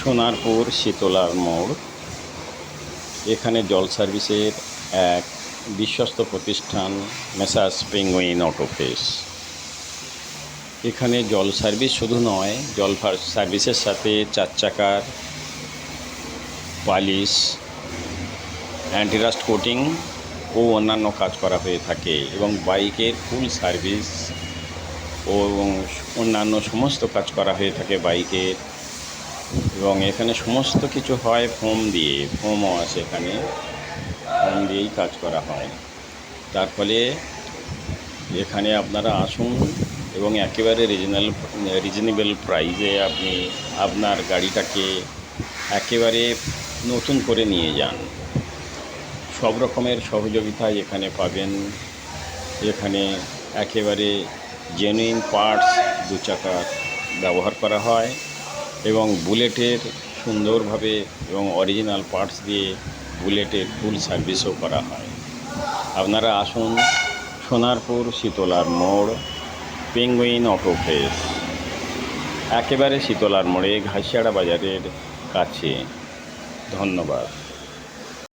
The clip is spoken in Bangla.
সোনারপুর শীতলার মোড়। এখানে জল সার্ভিসের এক বিশ্বস্ত প্রতিষ্ঠান মেসার্স পেঙ্গুইন অটো ফ্রেশ। এখানে জল সার্ভিস শুধু নয়, জল সার্ভিসের সাথে 4 চাকার পালিশ, অ্যান্টিরাস্ট কোটিং ও অন্যান্য কাজ করা হয়ে থাকে এবং বাইকের ফুল সার্ভিস ও অন্যান্য সমস্ত কাজ করা হয়ে থাকে বাইকের। এবং এখানে সমস্ত কিছু হয় ফোম দিয়ে, ফোমও আছে এখানে, ফোম দিয়েই কাজ করা হয়। তার ফলে এখানে আপনারা আসুন এবং একেবারে রিজনেবল প্রাইসে আপনি আপনার গাড়িটাকে একেবারে নতুন করে নিয়ে যান। সব রকমের সহযোগিতা এখানে পাবেন। এখানে একেবারে জেনুইন পার্টস 2 চাকার ব্যবহার করা হয় এবং বুলেটের সুন্দরভাবে এবং অরিজিনাল পার্টস দিয়ে বুলেটের ফুল সার্ভিসও করা হয়। আপনারা আসুন সোনারপুর শীতলার মোড়, পেঙ্গুইন অটো ফ্রেশ, একেবারে শীতলার মোড়ে, ঘাসিয়াড়া বাজারের কাছে। ধন্যবাদ।